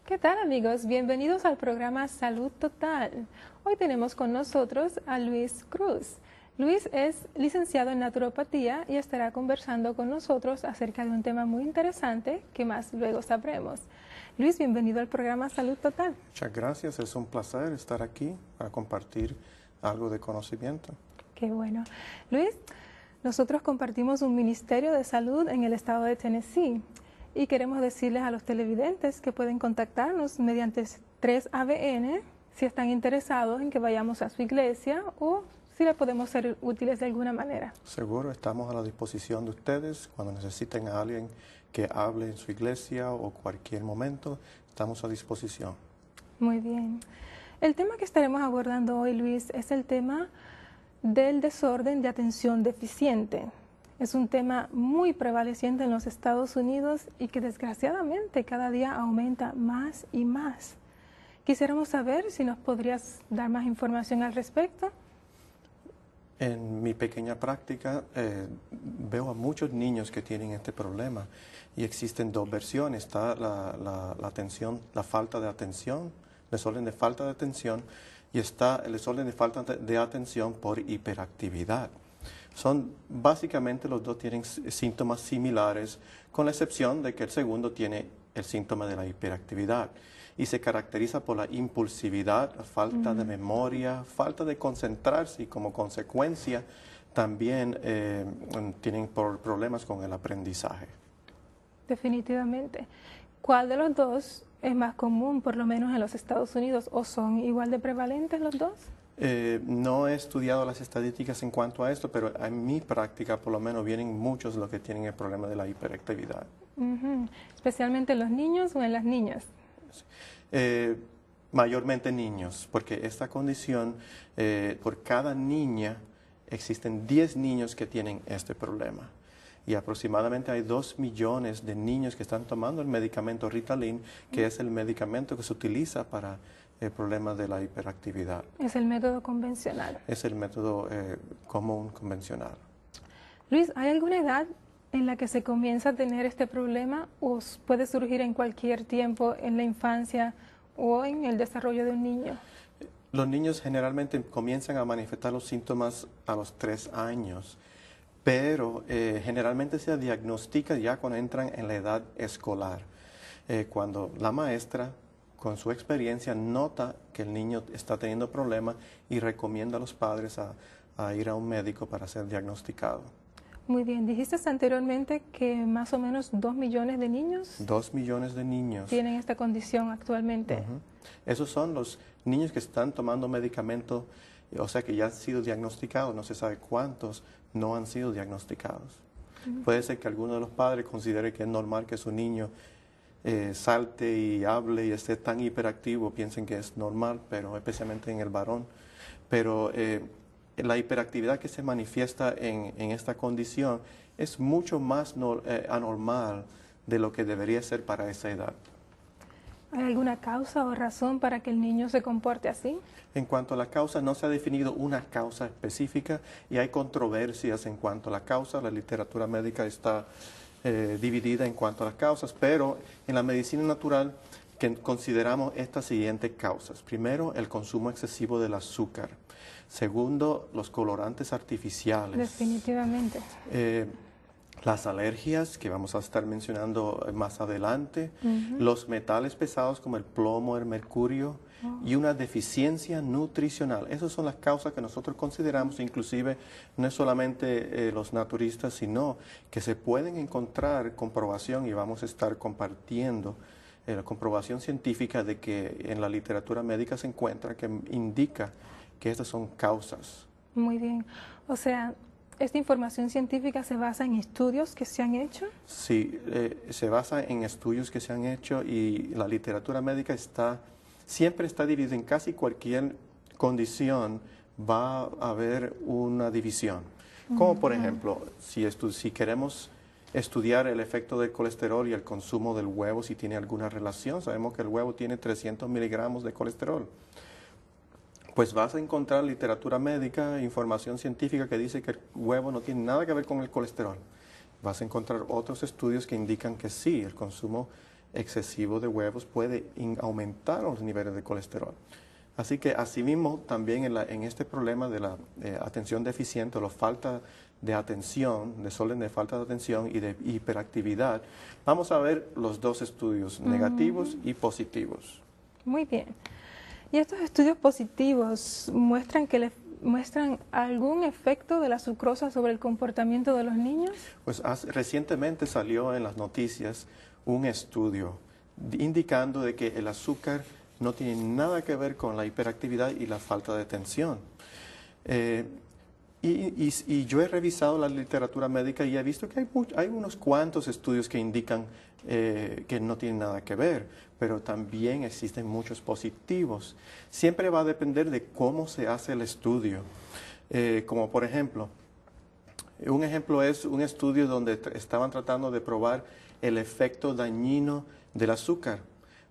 ¿Qué tal, amigos? Bienvenidos al programa Salud Total. Hoy tenemos con nosotros a Luis Cruz. Luis es licenciado en naturopatía y estará conversando con nosotros acerca de un tema muy interesante que más luego sabremos. Luis, bienvenido al programa Salud Total. Muchas gracias, es un placer estar aquí para compartir algo de conocimiento. Qué bueno. Luis, nosotros compartimos un ministerio de salud en el estado de Tennessee. Y queremos decirles a los televidentes que pueden contactarnos mediante 3ABN si están interesados en que vayamos a su iglesia o si les podemos ser útiles de alguna manera. Seguro, estamos a la disposición de ustedes cuando necesiten a alguien que hable en su iglesia o cualquier momento, estamos a disposición. Muy bien. El tema que estaremos abordando hoy, Luis, es el tema del desorden de atención deficiente. Es un tema muy prevaleciente en los Estados Unidos y que desgraciadamente cada día aumenta más y más. Quisiéramos saber si nos podrías dar más información al respecto. En mi pequeña práctica veo a muchos niños que tienen este problema y existen dos versiones. Está la falta de atención, desorden de falta de atención, y está el desorden de falta de atención por hiperactividad. Básicamente los dos tienen síntomas similares, con la excepción de que el segundo tiene el síntoma de la hiperactividad y se caracteriza por la impulsividad, la falta de memoria, falta de concentrarse y como consecuencia también tienen problemas con el aprendizaje. Definitivamente. ¿Cuál de los dos es más común, por lo menos en los Estados Unidos, o son igual de prevalentes los dos? No he estudiado las estadísticas en cuanto a esto, pero en mi práctica por lo menos vienen muchos los que tienen el problema de la hiperactividad. ¿Especialmente en los niños o en las niñas? Mayormente niños, porque esta condición, por cada niña existen 10 niños que tienen este problema. Y aproximadamente hay 2 millones de niños que están tomando el medicamento Ritalin, que es el medicamento que se utiliza para el problema de la hiperactividad. Es el método convencional. Es el método común, convencional. Luis, ¿hay alguna edad en la que se comienza a tener este problema o puede surgir en cualquier tiempo en la infancia o en el desarrollo de un niño? Los niños generalmente comienzan a manifestar los síntomas a los 3 años, pero generalmente se diagnostica ya cuando entran en la edad escolar, cuando la maestra con su experiencia nota que el niño está teniendo problemas y recomienda a los padres a ir a un médico para ser diagnosticado. Muy bien, dijiste anteriormente que más o menos 2 millones de niños 2 millones de niños tienen esta condición actualmente. Esos son los niños que están tomando medicamentos, o sea que ya han sido diagnosticados, no se sabe cuántos no han sido diagnosticados. Puede ser que alguno de los padres considere que es normal que su niño salte y hable y esté tan hiperactivo, piensen que es normal, pero especialmente en el varón. Pero la hiperactividad que se manifiesta en esta condición es mucho más anormal de lo que debería ser para esa edad. ¿Hay alguna causa o razón para que el niño se comporte así? En cuanto a la causa, no se ha definido una causa específica y hay controversias en cuanto a la causa. La literatura médica está dividida en cuanto a las causas, pero en la medicina natural consideramos estas siguientes causas. Primero, el consumo excesivo del azúcar. Segundo, los colorantes artificiales. Definitivamente. Las alergias, que vamos a estar mencionando más adelante, los metales pesados como el plomo, el mercurio, y una deficiencia nutricional. Esas son las causas que nosotros consideramos, inclusive no es solamente los naturistas, sino que se pueden encontrar comprobación, y vamos a estar compartiendo la comprobación científica de que en la literatura médica se encuentra, que indica que estas son causas. Muy bien. O sea, ¿esta información científica se basa en estudios que se han hecho? Sí, se basa en estudios que se han hecho y la literatura médica siempre está dividida. En casi cualquier condición va a haber una división. Como por ejemplo, si queremos estudiar el efecto del colesterol y el consumo del huevo, si tiene alguna relación, sabemos que el huevo tiene 300 miligramos de colesterol. Pues vas a encontrar literatura médica, información científica que dice que el huevo no tiene nada que ver con el colesterol. Vas a encontrar otros estudios que indican que sí, el consumo excesivo de huevos puede aumentar los niveles de colesterol. Así que asimismo también en este problema de la atención deficiente o la falta de atención, desorden de falta de atención y de hiperactividad, vamos a ver los dos estudios, negativos y positivos. Muy bien. ¿Y estos estudios positivos muestran algún efecto de la sucrosa sobre el comportamiento de los niños? Pues recientemente salió en las noticias un estudio indicando de que el azúcar no tiene nada que ver con la hiperactividad y la falta de atención. Y yo he revisado la literatura médica y he visto que hay unos cuantos estudios que indican que no tienen nada que ver, pero también existen muchos positivos. Siempre va a depender de cómo se hace el estudio. Como por ejemplo, un ejemplo es un estudio donde estaban tratando de probar el efecto dañino del azúcar.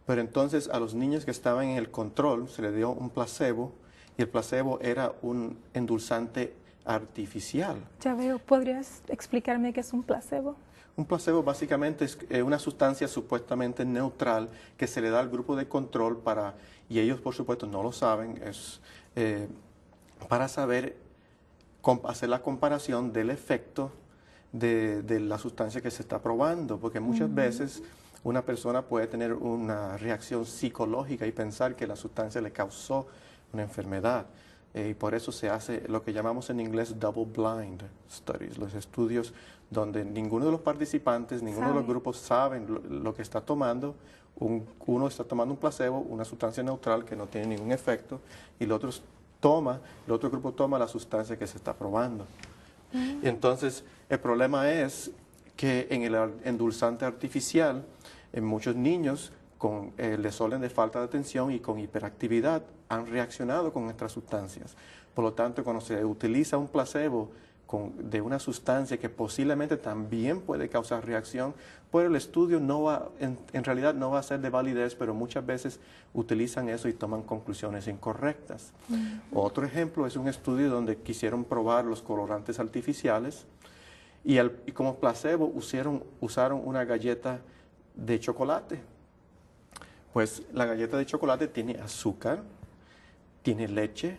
Pero entonces a los niños que estaban en el control se les dio un placebo y el placebo era un endulzante artificial. Ya veo, ¿podrías explicarme qué es un placebo? Un placebo básicamente es una sustancia supuestamente neutral que se le da al grupo de control y ellos por supuesto no lo saben, es para saber, hacer la comparación del efecto de la sustancia que se está probando, porque muchas veces una persona puede tener una reacción psicológica y pensar que la sustancia le causó una enfermedad. Y por eso se hace lo que llamamos en inglés double blind studies, los estudios donde ninguno de los participantes, ninguno de los grupos saben lo que está tomando. Uno está tomando un placebo, una sustancia neutral que no tiene ningún efecto, y el otro grupo toma la sustancia que se está probando. Y entonces, el problema es que en el endulzante artificial, en muchos niños con el desorden de falta de atención y con hiperactividad han reaccionado con estas sustancias. Por lo tanto, cuando se utiliza un placebo de una sustancia que posiblemente también puede causar reacción, pues el estudio en realidad no va a ser de validez, pero muchas veces utilizan eso y toman conclusiones incorrectas. Otro ejemplo es un estudio donde quisieron probar los colorantes artificiales y como placebo usaron una galleta de chocolate. Pues la galleta de chocolate tiene azúcar, tiene leche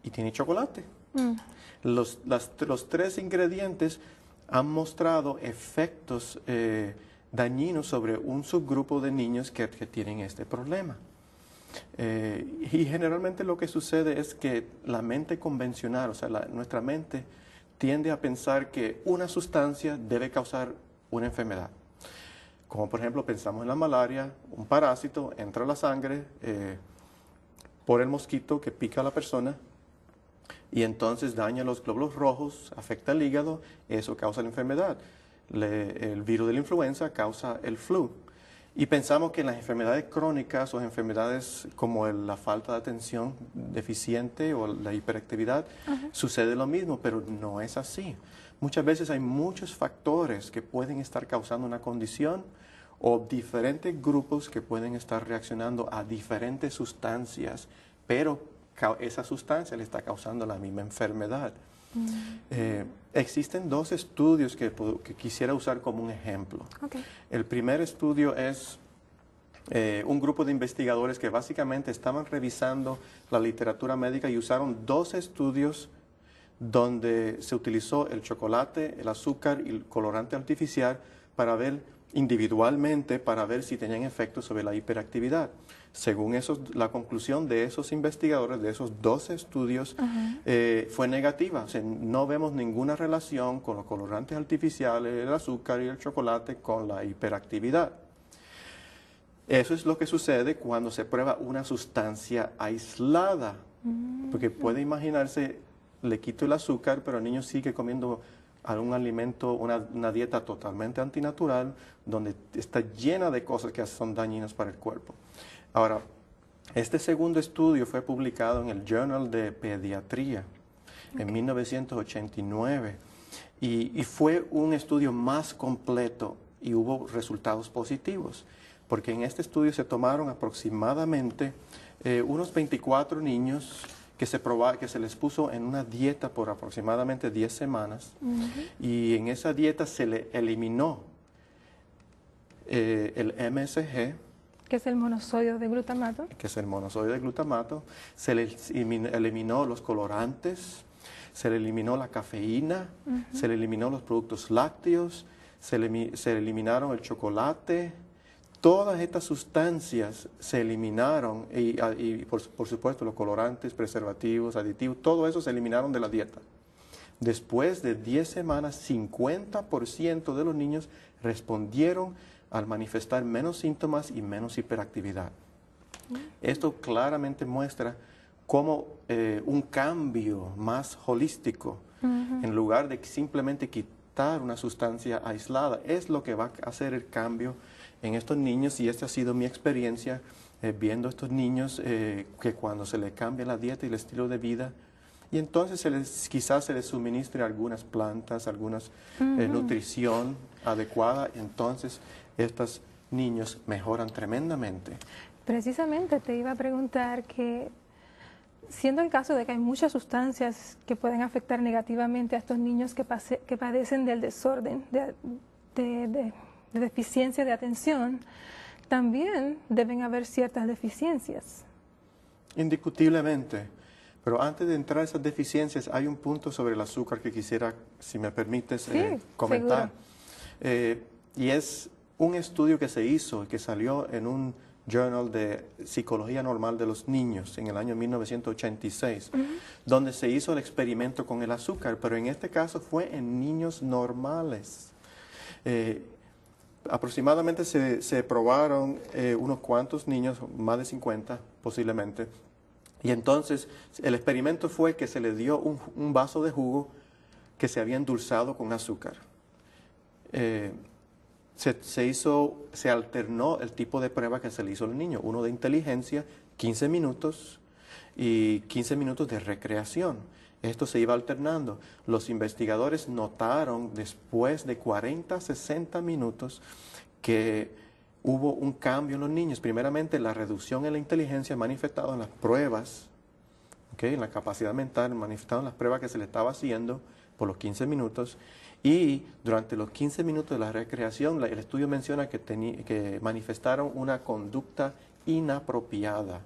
y tiene chocolate. Los tres ingredientes han mostrado efectos dañinos sobre un subgrupo de niños que tienen este problema. Y generalmente lo que sucede es que la mente convencional, o sea, nuestra mente tiende a pensar que una sustancia debe causar una enfermedad. Como por ejemplo pensamos en la malaria, un parásito entra a la sangre por el mosquito que pica a la persona y entonces daña los glóbulos rojos, afecta el hígado, eso causa la enfermedad. El virus de la influenza causa el flu. Y pensamos que en las enfermedades crónicas o enfermedades como la falta de atención deficiente o la hiperactividad, sucede lo mismo, pero no es así. Muchas veces hay muchos factores que pueden estar causando una condición o diferentes grupos que pueden estar reaccionando a diferentes sustancias, pero esa sustancia le está causando la misma enfermedad. Existen dos estudios que quisiera usar como un ejemplo. El primer estudio es un grupo de investigadores que básicamente estaban revisando la literatura médica y usaron dos estudios donde se utilizó el chocolate, el azúcar y el colorante artificial individualmente para ver si tenían efectos sobre la hiperactividad. Según la conclusión de esos investigadores, de esos dos estudios, fue negativa. O sea, no vemos ninguna relación con los colorantes artificiales, el azúcar y el chocolate con la hiperactividad. Eso es lo que sucede cuando se prueba una sustancia aislada. Porque puede imaginarse, le quito el azúcar, pero el niño sigue comiendo algún alimento, una dieta totalmente antinatural, donde está llena de cosas que son dañinas para el cuerpo. Ahora, este segundo estudio fue publicado en el Journal de Pediatría en 1989 y fue un estudio más completo y hubo resultados positivos, porque en este estudio se tomaron aproximadamente unos 24 niños que se les puso en una dieta por aproximadamente 10 semanas y en esa dieta se le eliminó el MSG, que es el monosodio de glutamato. que es el monosodio de glutamato, se le eliminó los colorantes, se le eliminó la cafeína, se le eliminó los productos lácteos, se le eliminaron el chocolate. Todas estas sustancias se eliminaron y por supuesto los colorantes, preservativos, aditivos, todo eso se eliminaron de la dieta. Después de 10 semanas, 50% de los niños respondieron al manifestar menos síntomas y menos hiperactividad. Esto claramente muestra cómo un cambio más holístico, en lugar de simplemente quitar una sustancia aislada, es lo que va a hacer el cambio en estos niños, y esta ha sido mi experiencia viendo a estos niños que cuando se les cambia la dieta y el estilo de vida, y entonces quizás se les suministre algunas plantas, algunas nutrición adecuada, entonces estos niños mejoran tremendamente. Precisamente te iba a preguntar que, siendo el caso de que hay muchas sustancias que pueden afectar negativamente a estos niños que padecen del desorden, de deficiencia de atención, también deben haber ciertas deficiencias. Indiscutiblemente. Pero antes de entrar a esas deficiencias, hay un punto sobre el azúcar que quisiera, si me permites, comentar. Y es un estudio que se hizo, que salió en un Journal de Psicología Normal de los Niños en el año 1986, donde se hizo el experimento con el azúcar, pero en este caso fue en niños normales. Aproximadamente se probaron unos cuantos niños, más de 50 posiblemente, y entonces el experimento fue que se le dio un vaso de jugo que se había endulzado con azúcar. Se alternó el tipo de prueba que se le hizo al niño, uno de inteligencia, 15 minutos, y 15 minutos de recreación. Esto se iba alternando. Los investigadores notaron después de 40, 60 minutos que hubo un cambio en los niños. Primeramente, la reducción en la inteligencia manifestada en las pruebas, en la capacidad mental, manifestada en las pruebas que se le estaba haciendo por los 15 minutos. Y durante los 15 minutos de la recreación, el estudio menciona que manifestaron una conducta inapropiada.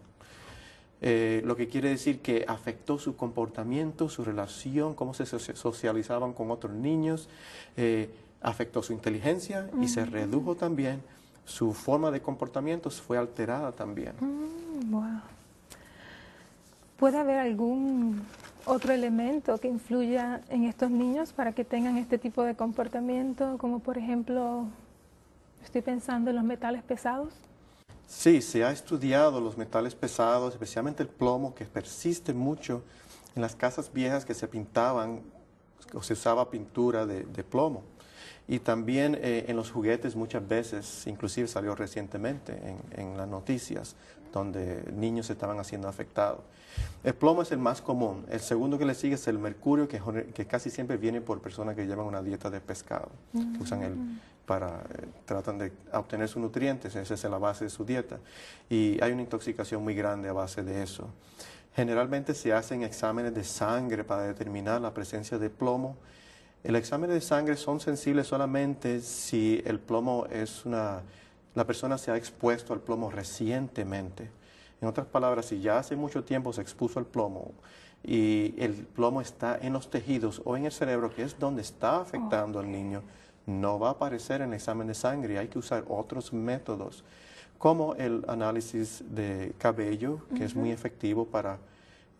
Lo que quiere decir que afectó su comportamiento, su relación, cómo se socializaban con otros niños, afectó su inteligencia y se redujo también. Su forma de comportamiento fue alterada también. Wow. ¿Puede haber algún otro elemento que influya en estos niños para que tengan este tipo de comportamiento? Como por ejemplo, estoy pensando en los metales pesados. Sí, se ha estudiado los metales pesados, especialmente el plomo, que persiste mucho en las casas viejas que se pintaban o se usaba pintura de plomo. Y también en los juguetes muchas veces, inclusive salió recientemente en las noticias, donde niños estaban siendo afectados. El plomo es el más común. El segundo que le sigue es el mercurio, que casi siempre viene por personas que llevan una dieta de pescado, que usan tratan de obtener sus nutrientes, esa es la base de su dieta. Y hay una intoxicación muy grande a base de eso. Generalmente se hacen exámenes de sangre para determinar la presencia de plomo. El examen de sangre son sensibles solamente si el plomo la persona se ha expuesto al plomo recientemente. En otras palabras, si ya hace mucho tiempo se expuso al plomo y el plomo está en los tejidos o en el cerebro, que es donde está afectando al niño, no va a aparecer en el examen de sangre. Hay que usar otros métodos, como el análisis de cabello, que es muy efectivo para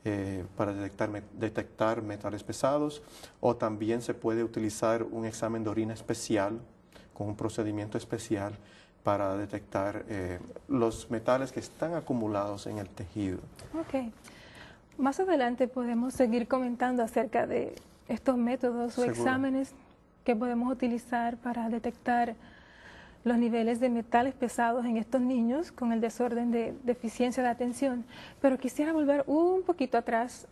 detectar metales pesados, o también se puede utilizar un examen de orina especial con un procedimiento especial para detectar los metales que están acumulados en el tejido. Ok. Más adelante podemos seguir comentando acerca de estos métodos o exámenes que podemos utilizar para detectar los niveles de metales pesados en estos niños con el desorden de deficiencia de atención. Pero quisiera volver un poquito atrás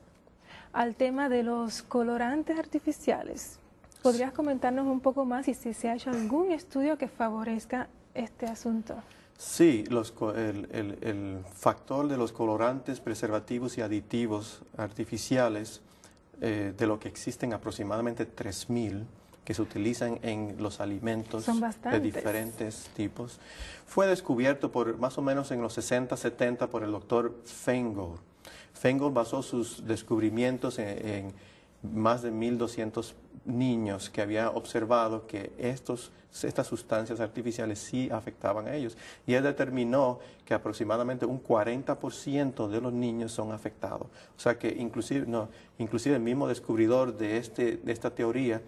al tema de los colorantes artificiales. ¿Podrías comentarnos un poco más y si se ha hecho algún estudio que favorezca este asunto? Sí, el factor de los colorantes, preservativos y aditivos artificiales, de lo que existen aproximadamente 3.000, que se utilizan en los alimentos Son de bastantes. diferentes tipos. Fue descubierto por más o menos en los 60, 70 por el doctor Feingold. Feingold basó sus descubrimientos en más de 1.200 niños que había observado que estas sustancias artificiales sí afectaban a ellos. Y él determinó que aproximadamente un 40% de los niños son afectados. O sea que inclusive el mismo descubridor de esta teoría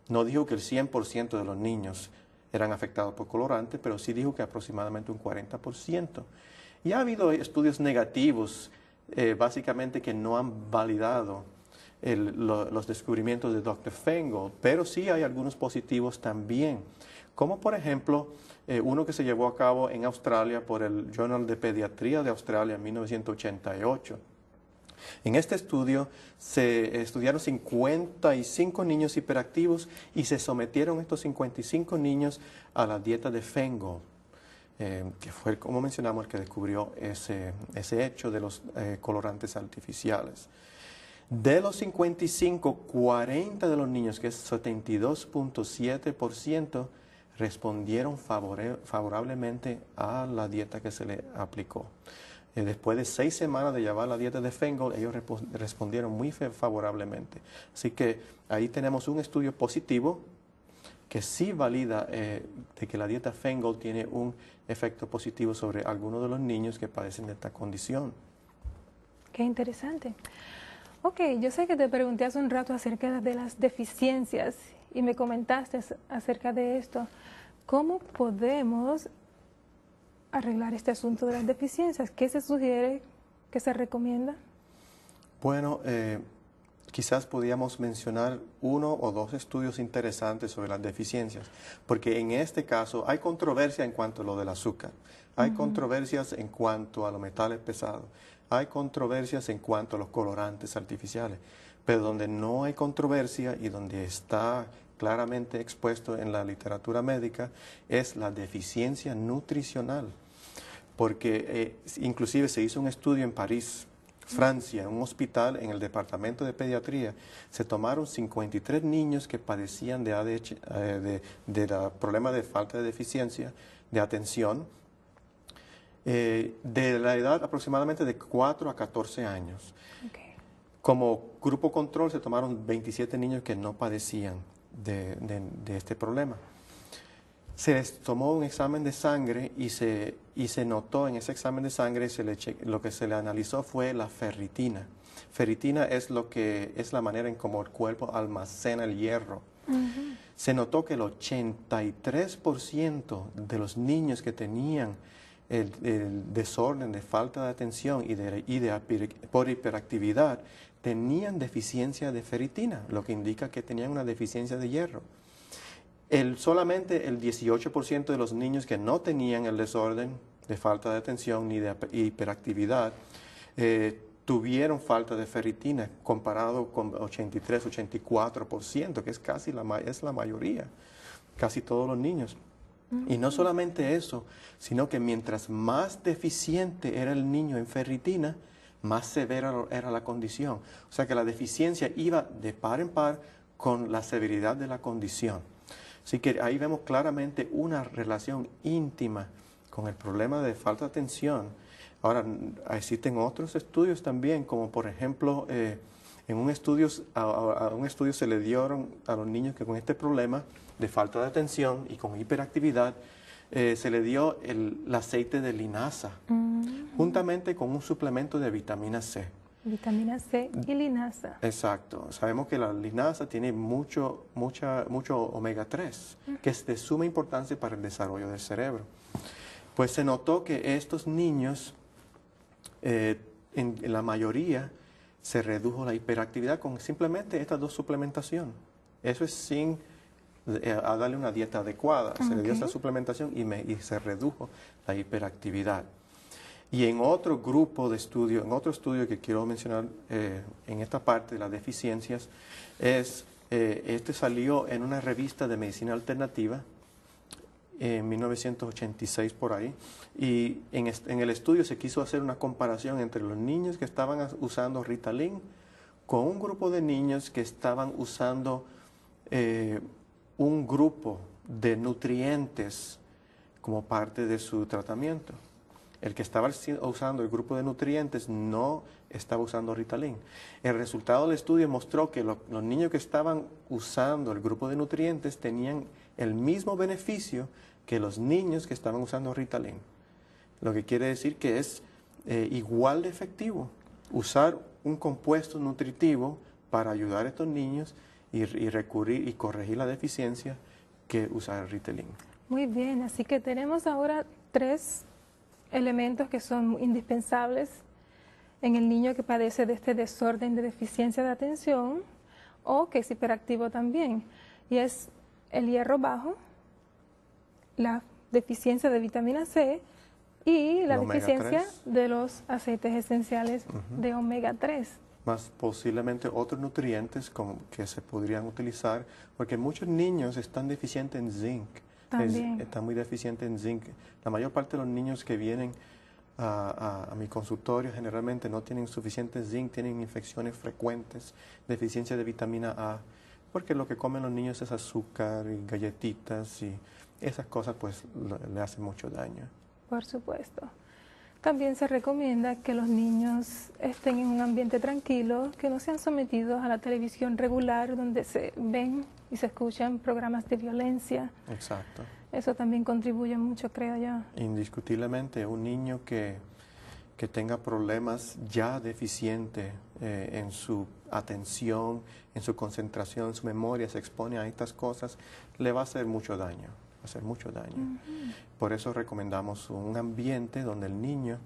no dijo que el 100% de los niños eran afectados por colorantes, pero sí dijo que aproximadamente un 40%. Y ha habido estudios negativos, básicamente que no han validado los descubrimientos de Dr. Feingold, pero sí hay algunos positivos también, como por ejemplo uno que se llevó a cabo en Australia por el Journal de Pediatría de Australia en 1988. En este estudio se estudiaron 55 niños hiperactivos y se sometieron estos 55 niños a la dieta de Feingold, que fue, como mencionamos, el que descubrió ese hecho de los colorantes artificiales. De los 55, 40 de los niños, que es 72.7%, respondieron favorablemente a la dieta que se le aplicó. Después de 6 semanas de llevar la dieta de Feingold, ellos respondieron muy favorablemente. Así que ahí tenemos un estudio positivo que sí valida de que la dieta Feingold tiene un efecto positivo sobre algunos de los niños que padecen de esta condición. Qué interesante. Ok, yo sé que te pregunté hace un rato acerca de las deficiencias y me comentaste acerca de esto. ¿Cómo podemos arreglar este asunto de las deficiencias? ¿Qué se sugiere, qué se recomienda? Bueno, quizás podríamos mencionar 1 o 2 estudios interesantes sobre las deficiencias, porque en este caso hay controversia en cuanto a lo del azúcar, hay controversias en cuanto a los metales pesados, hay controversias en cuanto a los colorantes artificiales, pero donde no hay controversia y donde está claramente expuesto en la literatura médica es la deficiencia nutricional, porque inclusive se hizo un estudio en París, Francia, en un hospital en el departamento de pediatría. Se tomaron 53 niños que padecían de ADH, problema de falta de deficiencia de atención, de la edad aproximadamente de 4 a 14 años. Okay. Como grupo control se tomaron 27 niños que no padecían de este problema. Se les tomó un examen de sangre y se notó en ese examen de sangre, lo que se le analizó fue la ferritina. Ferritina es la manera en cómo el cuerpo almacena el hierro. Se notó que el 83% de los niños que tenían el desorden de falta de atención por hiperactividad tenían deficiencia de ferritina, lo que indica que tenían una deficiencia de hierro. Solamente el 18% de los niños que no tenían el desorden de falta de atención ni de hiperactividad tuvieron falta de ferritina, comparado con 83-84%, que es casi la mayoría, casi todos los niños. Y no solamente eso, sino que mientras más deficiente era el niño en ferritina, más severa era la condición. O sea que la deficiencia iba de par en par con la severidad de la condición. Así que ahí vemos claramente una relación íntima con el problema de falta de atención. Ahora, existen otros estudios también, como por ejemplo, en un estudio se le dieron a los niños que con este problema de falta de atención y con hiperactividad, se le dio el aceite de linaza, juntamente con un suplemento de vitamina C. Vitamina C y linaza. Exacto. Sabemos que la linaza tiene mucho omega 3, que es de suma importancia para el desarrollo del cerebro. Pues se notó que estos niños, en la mayoría, se redujo la hiperactividad con simplemente estas 2 suplementaciones. Eso es sin darle una dieta adecuada. Se le dio esta suplementación y se redujo la hiperactividad. Y en otro grupo de estudio, en otro estudio que quiero mencionar en esta parte de las deficiencias, este salió en una revista de medicina alternativa en 1986 por ahí, y en el estudio se quiso hacer una comparación entre los niños que estaban usando Ritalin con un grupo de niños que estaban usando un grupo de nutrientes como parte de su tratamiento. El que estaba usando el grupo de nutrientes no estaba usando Ritalin. El resultado del estudio mostró que los niños que estaban usando el grupo de nutrientes tenían el mismo beneficio que los niños que estaban usando Ritalin. Lo que quiere decir que es igual de efectivo usar un compuesto nutritivo para ayudar a estos niños y recurrir y corregir la deficiencia que usar el Ritalin. Muy bien, así que tenemos ahora 3 elementos que son indispensables en el niño que padece de este desorden de deficiencia de atención o que es hiperactivo también. Y es el hierro bajo, la deficiencia de vitamina C y la deficiencia de los aceites esenciales de omega 3. Más posiblemente otros nutrientes que se podrían utilizar, porque muchos niños están deficientes en zinc. Están muy deficientes en zinc. La mayor parte de los niños que vienen a mi consultorio generalmente no tienen suficiente zinc, tienen infecciones frecuentes, deficiencia de vitamina A, porque lo que comen los niños es azúcar y galletitas y esas cosas pues le hacen mucho daño. Por supuesto. También se recomienda que los niños estén en un ambiente tranquilo, que no sean sometidos a la televisión regular donde se ven y se escuchan programas de violencia. Exacto. Eso también contribuye mucho, creo yo. Indiscutiblemente, un niño que tenga problemas ya deficientes en su atención, en su concentración, en su memoria, se expone a estas cosas, le va a hacer mucho daño. Hacer mucho daño. Por eso recomendamos un ambiente donde el niño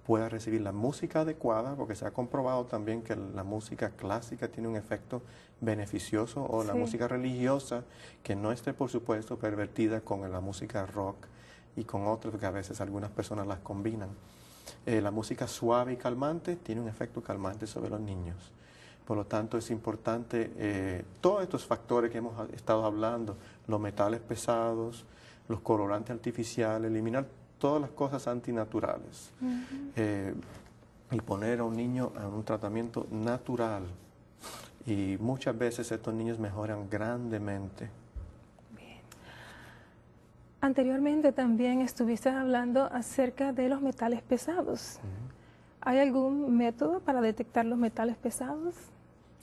pueda recibir la música adecuada, porque se ha comprobado también que la música clásica tiene un efecto beneficioso, o la música religiosa, que no esté, por supuesto, pervertida con la música rock y con otros, que a veces algunas personas las combinan. La música suave y calmante tiene un efecto calmante sobre los niños. Por lo tanto, es importante todos estos factores que hemos estado hablando, los metales pesados, los colorantes artificiales, eliminar todas las cosas antinaturales y poner a un niño en un tratamiento natural. Y muchas veces estos niños mejoran grandemente. Bien. Anteriormente también estuviste hablando acerca de los metales pesados. ¿Hay algún método para detectar los metales pesados?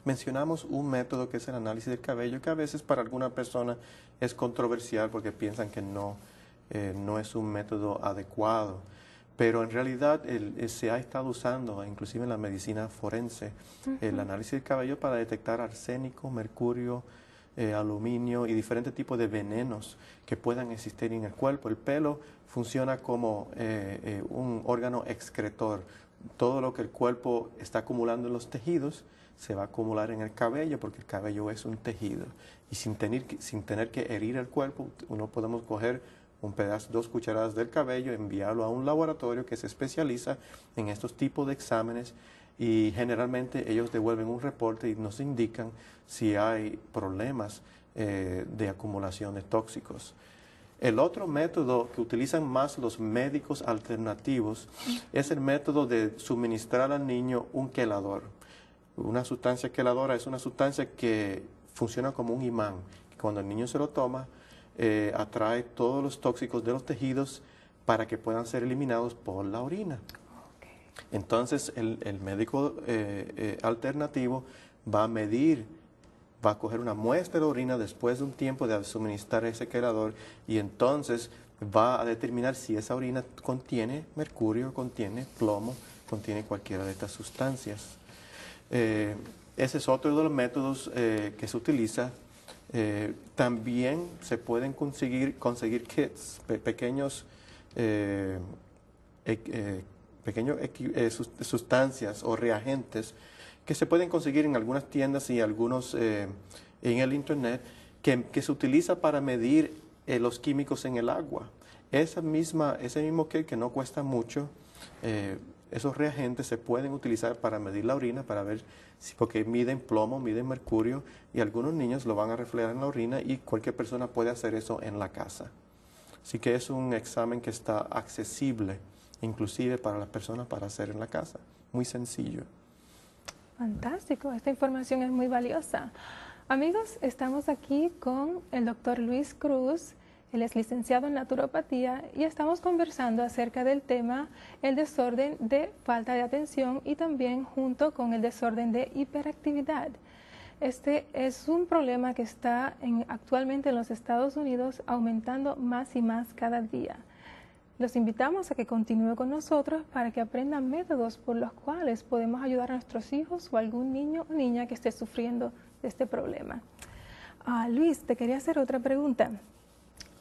Mencionamos un método que es el análisis del cabello, que a veces para alguna persona es controversial porque piensan que no es un método adecuado. Pero en realidad se ha estado usando, inclusive en la medicina forense, el análisis del cabello para detectar arsénico, mercurio, aluminio y diferentes tipos de venenos que puedan existir en el cuerpo. El pelo funciona como un órgano excretor. Todo lo que el cuerpo está acumulando en los tejidos se va a acumular en el cabello, porque el cabello es un tejido. Y sin tener que herir el cuerpo, uno podemos coger un pedazo, 2 cucharadas del cabello, enviarlo a un laboratorio que se especializa en estos tipos de exámenes, y generalmente ellos devuelven un reporte y nos indican si hay problemas de acumulación de tóxicos. El otro método que utilizan más los médicos alternativos es el método de suministrar al niño un quelador. Una sustancia queladora es una sustancia que funciona como un imán. Cuando el niño se lo toma, atrae todos los tóxicos de los tejidos para que puedan ser eliminados por la orina. Entonces, el médico alternativo va a medir, va a coger una muestra de orina después de un tiempo de suministrar ese quelador, y entonces va a determinar si esa orina contiene mercurio, contiene plomo, contiene cualquiera de estas sustancias. Ese es otro de los métodos que se utiliza. También se pueden conseguir kits, pequeños sustancias o reagentes que se pueden conseguir en algunas tiendas y algunos en el internet, que se utiliza para medir los químicos en el agua. Ese mismo kit, que no cuesta mucho, esos reagentes se pueden utilizar para medir la orina, para ver porque miden plomo, miden mercurio, y algunos niños lo van a reflejar en la orina, y cualquier persona puede hacer eso en la casa. Así que es un examen que está accesible, inclusive para las personas, para hacer en la casa. Muy sencillo. Fantástico, esta información es muy valiosa. Amigos, estamos aquí con el doctor Luis Cruz. Él es licenciado en naturopatía y estamos conversando acerca del tema el desorden de falta de atención y también junto con el desorden de hiperactividad. Este es un problema que está actualmente en los Estados Unidos aumentando más y más cada día. Los invitamos a que continúe con nosotros para que aprendan métodos por los cuales podemos ayudar a nuestros hijos o algún niño o niña que esté sufriendo de este problema. Luis, te quería hacer otra pregunta.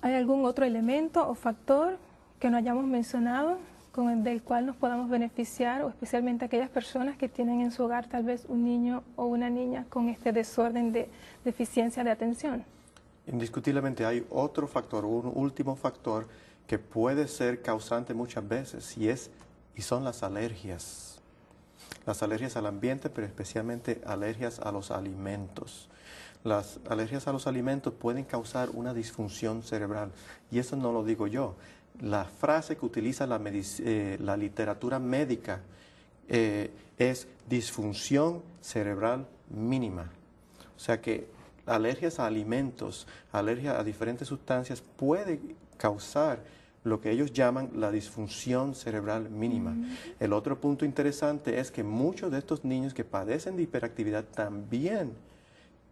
¿Hay algún otro elemento o factor que no hayamos mencionado del cual nos podamos beneficiar, o especialmente aquellas personas que tienen en su hogar tal vez un niño o una niña con este desorden de deficiencia de atención? Indiscutiblemente hay otro factor, un último factor que puede ser causante muchas veces y son las alergias. Las alergias al ambiente, pero especialmente alergias a los alimentos. Las alergias a los alimentos pueden causar una disfunción cerebral y eso no lo digo yo. La frase que utiliza la literatura médica es disfunción cerebral mínima. O sea que alergias a alimentos, alergia a diferentes sustancias puede causar lo que ellos llaman la disfunción cerebral mínima. El otro punto interesante es que muchos de estos niños que padecen de hiperactividad también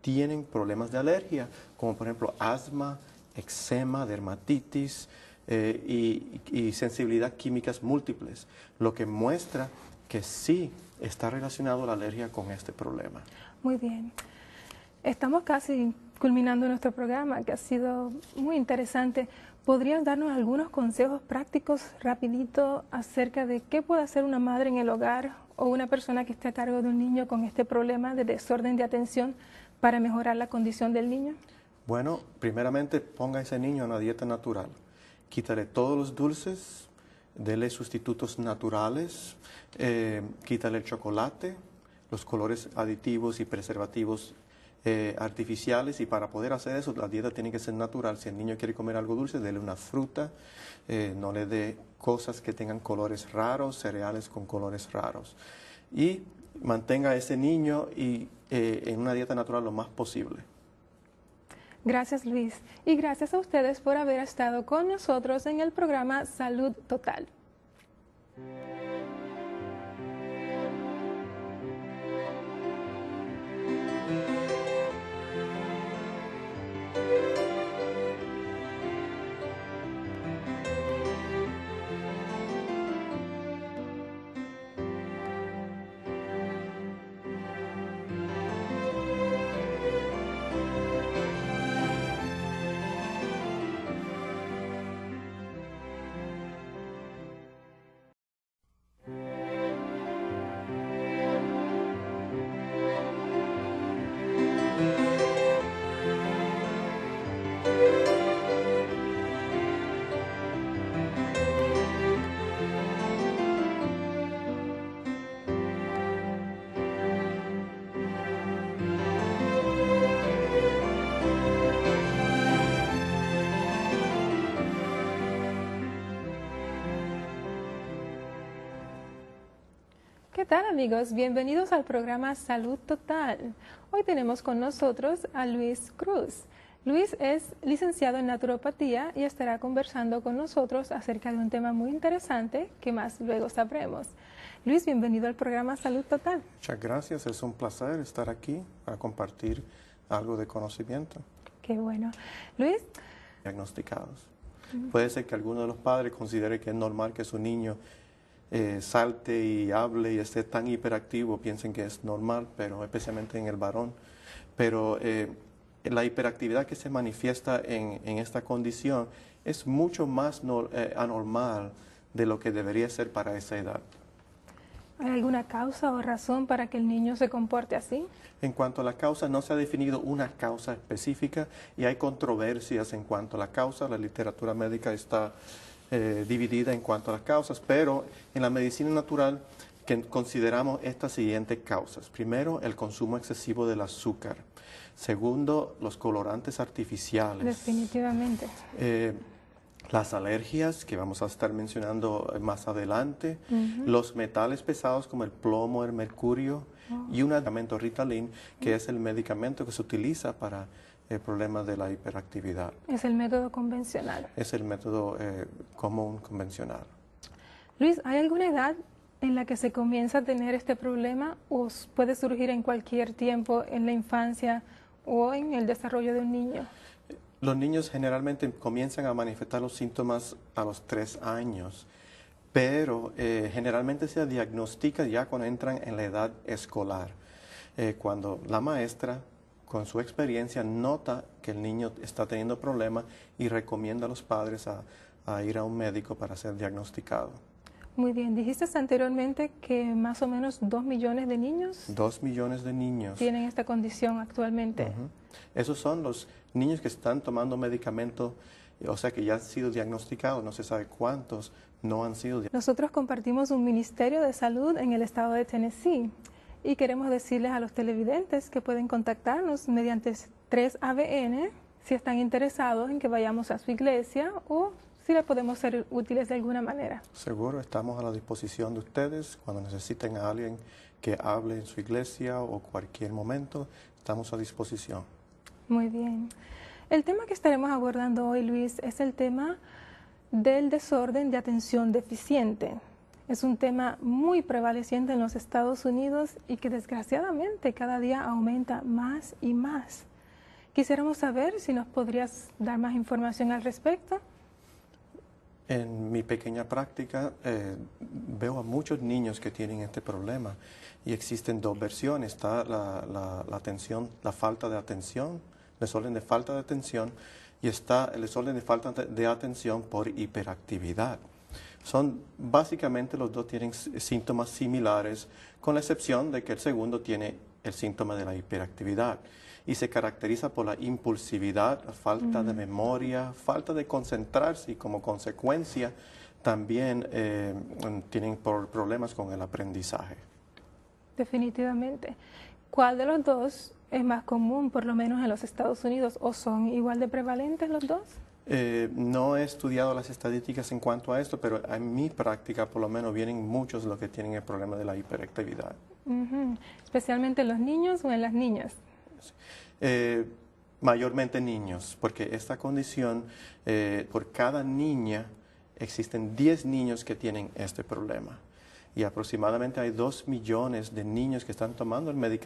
tienen problemas de alergia, como por ejemplo asma, eczema, dermatitis y sensibilidad químicas múltiples, lo que muestra que sí está relacionado la alergia con este problema. Muy bien. Estamos casi culminando nuestro programa, que ha sido muy interesante. ¿Podrías darnos algunos consejos prácticos rapidito acerca de qué puede hacer una madre en el hogar o una persona que esté a cargo de un niño con este problema de desorden de atención para mejorar la condición del niño? Bueno, primeramente ponga a ese niño en una dieta natural. Quítale todos los dulces, dele sustitutos naturales, quítale el chocolate, los colores aditivos y preservativos artificiales, y para poder hacer eso la dieta tiene que ser natural. Si el niño quiere comer algo dulce, dele una fruta, no le dé cosas que tengan colores raros, cereales con colores raros, y mantenga a ese niño en una dieta natural lo más posible. Gracias, Luis, y gracias a ustedes por haber estado con nosotros en el programa Salud Total. ¿Qué tal, amigos? Bienvenidos al programa Salud Total. Hoy tenemos con nosotros a Luis Cruz. Luis es licenciado en naturopatía y estará conversando con nosotros acerca de un tema muy interesante que más luego sabremos. Luis, bienvenido al programa Salud Total. Muchas gracias, es un placer estar aquí para compartir algo de conocimiento. Qué bueno. Luis. Diagnosticados. Puede ser que alguno de los padres considere que es normal que su niño salte y hable y esté tan hiperactivo, piensen que es normal, pero especialmente en el varón. Pero la hiperactividad que se manifiesta en esta condición es mucho más anormal de lo que debería ser para esa edad. ¿Hay alguna causa o razón para que el niño se comporte así? En cuanto a la causa, no se ha definido una causa específica y hay controversias en cuanto a la causa. La literatura médica está dividida en cuanto a las causas, pero en la medicina natural consideramos estas siguientes causas. Primero, el consumo excesivo del azúcar. Segundo, los colorantes artificiales. Definitivamente. las alergias, que vamos a estar mencionando más adelante, los metales pesados como el plomo, el mercurio, y un medicamento Ritalin, que es el medicamento que se utiliza para el problema de la hiperactividad. Es el método convencional. Es el método común, convencional. Luis, ¿hay alguna edad en la que se comienza a tener este problema o puede surgir en cualquier tiempo en la infancia o en el desarrollo de un niño? Los niños generalmente comienzan a manifestar los síntomas a los 3 años, pero generalmente se diagnostica ya cuando entran en la edad escolar, cuando la maestra, con su experiencia, nota que el niño está teniendo problemas y recomienda a los padres a ir a un médico para ser diagnosticado. Muy bien, dijiste anteriormente que más o menos 2 millones de niños 2 millones de niños tienen esta condición actualmente. Esos son los niños que están tomando medicamentos, o sea que ya han sido diagnosticados, no se sabe cuántos no han sido diagnosticados. Nosotros compartimos un ministerio de salud en el estado de Tennessee y queremos decirles a los televidentes que pueden contactarnos mediante 3ABN si están interesados en que vayamos a su iglesia o si le podemos ser útiles de alguna manera. Seguro, estamos a la disposición de ustedes cuando necesiten a alguien que hable en su iglesia o cualquier momento, estamos a disposición. Muy bien. El tema que estaremos abordando hoy, Luis, es el tema del desorden de atención deficiente. Es un tema muy prevaleciente en los Estados Unidos y que desgraciadamente cada día aumenta más y más. Quisiéramos saber si nos podrías dar más información al respecto. En mi pequeña práctica veo a muchos niños que tienen este problema y existen 2 versiones. Está la falta de atención, desorden de falta de atención, y está el desorden de falta de atención por hiperactividad. Básicamente los dos tienen síntomas similares, con la excepción de que el segundo tiene el síntoma de la hiperactividad y se caracteriza por la impulsividad, la falta de memoria, falta de concentrarse, y como consecuencia también tienen problemas con el aprendizaje. Definitivamente. ¿Cuál de los dos es más común, por lo menos en los Estados Unidos, o son igual de prevalentes los dos? No he estudiado las estadísticas en cuanto a esto, pero en mi práctica por lo menos vienen muchos los que tienen el problema de la hiperactividad. ¿Especialmente en los niños o en las niñas? Mayormente niños, porque esta condición, por cada niña existen 10 niños que tienen este problema y aproximadamente hay 2 millones de niños que están tomando el medicamento